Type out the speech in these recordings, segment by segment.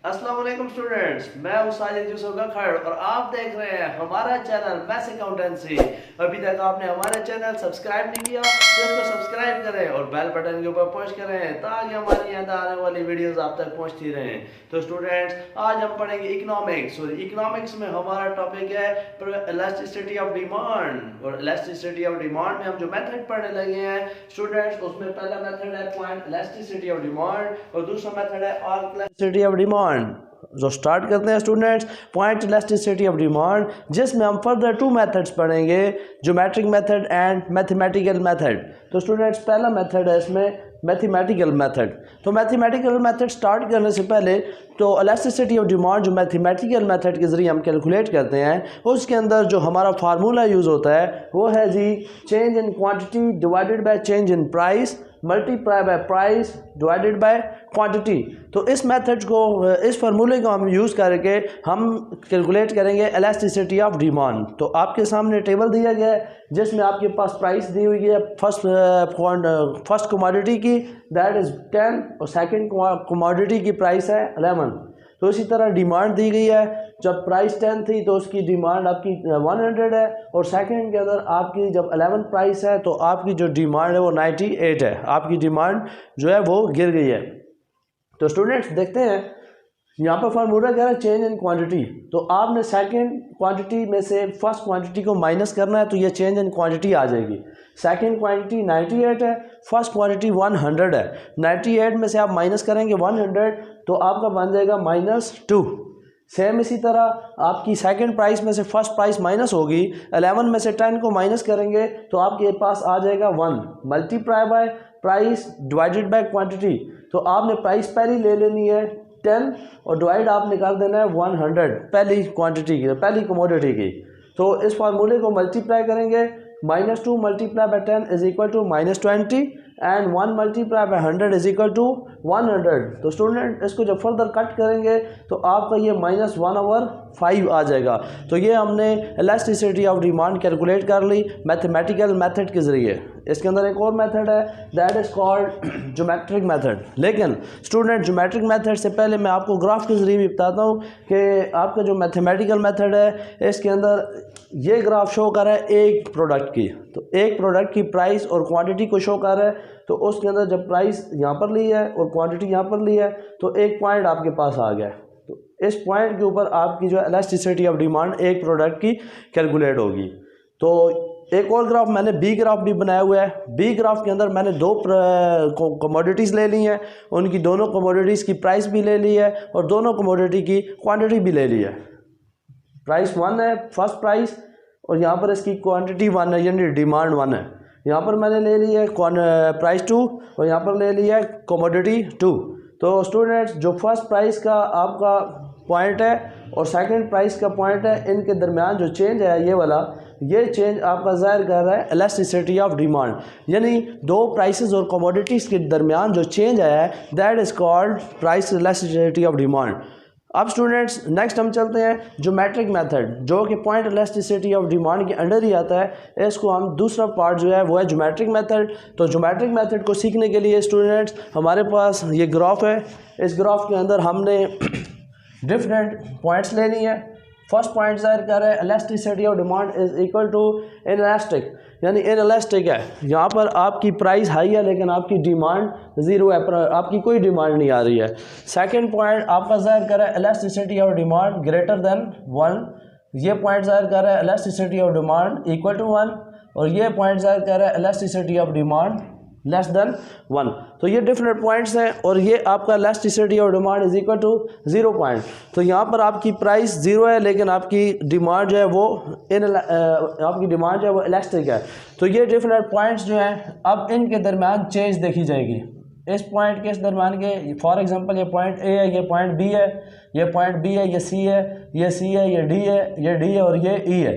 अस्सलाम वालेकुम स्टूडेंट्स, मैं हूं साजिद यूसुफ गखड़ और आप देख रहे हैं हमारा चैनल मैथ्स अकाउंटेंसी। अभी तक आपने हमारा चैनल सब्सक्राइब नहीं किया तो इसको सब्सक्राइब करें और बेल बटन के ऊपर पुश करें ताकि हमारी यहाँ आने वाली वीडियोस आप तक पहुँचती रहें। तो स्टूडेंट्स, आज हम पढ़ेंगे इकोनॉमिक्स और इकोनॉमिक्स में हमारा टॉपिक है इलास्टिसिटी ऑफ डिमांड। और इलास्टिसिटी ऑफ डिमांड में हम जो मेथड पढ़ने लगे हैं स्टूडेंट्स, उसमें पहला मेथड है पॉइंट इलास्टिसिटी ऑफ डिमांड और दूसरा मेथड है आर्क इलास्टिसिटी ऑफ डिमांड। जो स्टार्ट करते हैं students point elasticity of demand, जिसमें हम फर्दर टू मेथड्स पढ़ेंगे, geometric method and mathematical method. तो स्टूडेंट्स, पहला मेथड है इसमें मैथमेटिकल मेथड। तो मैथमेटिकल मेथड स्टार्ट करने से पहले तो इलास्टिसिटी ऑफ डिमांड जो मैथमेटिकल मेथड के ज़रिए हम कैलकुलेट करते हैं, उसके अंदर जो हमारा फार्मूला यूज़ होता है वो है जी change in quantity divided by change in price multiply by price divided by quantity. तो इस मेथड को, इस फार्मूले को हम यूज़ करके हम कैलकुलेट करेंगे इलास्टिसिटी ऑफ डिमांड। तो आपके सामने टेबल दिया गया है जिसमें आपके पास प्राइस दी हुई है फर्स्ट कमोडिटी की, दैट इज़ 10, और सेकंड कमोडिटी की प्राइस है 11। तो इसी तरह डिमांड दी गई है, जब प्राइस 10 थी तो उसकी डिमांड आपकी 100 है, और सेकंड के अंदर आपकी जब 11 प्राइस है तो आपकी जो डिमांड है वो 98 है। आपकी डिमांड जो है वो गिर गई है। तो स्टूडेंट्स देखते हैं यहाँ पर फार्मूला कह रहा है चेंज इन क्वांटिटी। तो आपने सेकंड क्वांटिटी में से फर्स्ट क्वांटिटी को माइनस करना है, तो ये चेंज इन क्वांटिटी आ जाएगी। सेकंड क्वांटिटी 98 है, फर्स्ट क्वांटिटी 100 है। 98 में से आप माइनस करेंगे 100 तो आपका बन जाएगा -2। सेम इसी तरह आपकी सेकंड प्राइस में से फर्स्ट प्राइस माइनस होगी, 11 में से 10 को माइनस करेंगे तो आपके पास आ जाएगा 1 multiply by price divided by quantity. तो आपने प्राइस पहली ले लेनी है 10 और डिवाइड आपने कर देना है 100 पहली क्वांटिटी की, पहली कमोडिटी की। तो इस फार्मूले को मल्टीप्लाई करेंगे, -2 multiply by 10 is equal to -20 and 1 multiply by 100 is equal to 100। तो स्टूडेंट इसको जब फर्दर कट करेंगे तो आपका ये -1/5 आ जाएगा। तो ये हमने इलास्टिसिटी ऑफ डिमांड कैलकुलेट कर ली मैथमेटिकल मेथड के ज़रिए। इसके अंदर एक और मेथड है that is called geometric method. लेकिन स्टूडेंट ज्योमेट्रिक मेथड से पहले मैं आपको ग्राफ के ज़रिए भी बताता हूँ कि आपका जो मैथमेटिकल मेथड है इसके अंदर ये ग्राफ शो कर रहा है एक प्रोडक्ट की। तो एक प्रोडक्ट की प्राइस और क्वांटिटी को शो कर रहा है। तो उसके अंदर जब प्राइस यहाँ पर ली है और क्वांटिटी यहाँ पर ली है तो एक पॉइंट आपके पास आ गया। तो इस पॉइंट के ऊपर आपकी जो इलास्टिसिटी ऑफ डिमांड एक प्रोडक्ट की कैलकुलेट होगी। तो एक और ग्राफ मैंने बी ग्राफ भी बनाया हुआ है। बी ग्राफ के अंदर मैंने दो कमोडिटीज़ ले ली हैं, उनकी दोनों कमोडिटीज़ की प्राइस भी ले ली है और दोनों कमोडिटी की क्वांटिटी भी ले ली है। प्राइस 1 है फर्स्ट प्राइस, और यहाँ पर इसकी क्वांटिटी 1 है यानी डिमांड 1 है। यहाँ पर मैंने ले ली है प्राइस 2 और यहाँ पर ले लिया है कमोडिटी 2। तो स्टूडेंट्स, जो फर्स्ट प्राइस का आपका पॉइंट है और सेकंड प्राइस का पॉइंट है, इनके दरमियान जो चेंज है ये वाला, ये चेंज आपका ज़ाहिर कर रहा है इलास्टिसिटी ऑफ डिमांड। यानी दो प्राइसेस और कमोडिटीज़ के दरमियान जो चेंज आया है that is called price elasticity of demand. अब स्टूडेंट्स नेक्स्ट हम चलते हैं ज्योमेट्रिक मेथड, जो कि पॉइंट इलास्टिसिटी ऑफ डिमांड के अंडर ही आता है। इसको हम दूसरा पार्ट जो है वो है ज्योमेट्रिक मेथड। तो ज्योमेट्रिक मेथड को सीखने के लिए स्टूडेंट्स हमारे पास ये ग्राफ है। इस ग्राफ के अंदर हमने डिफरेंट पॉइंट्स लेनी है। फर्स्ट पॉइंट ज़ाहिर कर रहा है elasticity of demand is equal to inelastic, यानी इनइलास्टिक है। यहाँ पर आपकी प्राइस हाई है लेकिन आपकी डिमांड 0 है, आपकी कोई डिमांड नहीं आ रही है। सेकंड पॉइंट आपका ज़ाहिर कर रहा है elasticity of demand greater than 1। ये पॉइंट ज़ाहिर कर रहा है elasticity of demand equal to 1, और ये पॉइंट ज़ाहिर कर रहा है elasticity of demand less than 1। तो ये डिफरेंट पॉइंट्स हैं और ये आपका elasticity of demand is equal to 0 point. तो यहाँ पर आपकी प्राइस 0 है लेकिन आपकी डिमांड जो है वो आपकी डिमांड जो है वो इलास्टिक है। तो ये डिफरेंट पॉइंट्स जो हैं अब इनके दरमियान चेंज देखी जाएगी। इस पॉइंट के इस दरमियान के, फॉर एग्जांपल ये पॉइंट ए है, ये पॉइंट बी है, ये पॉइंट बी है, ये सी है, ये सी है, ये डी है, ये डी है और ये ई है।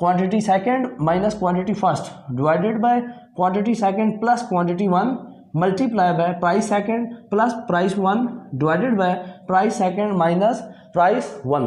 quantity second minus quantity first divided by quantity second plus quantity 1 multiply by price second plus price 1 divided by price second minus price 1.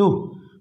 2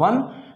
1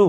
2.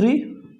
3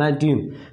19.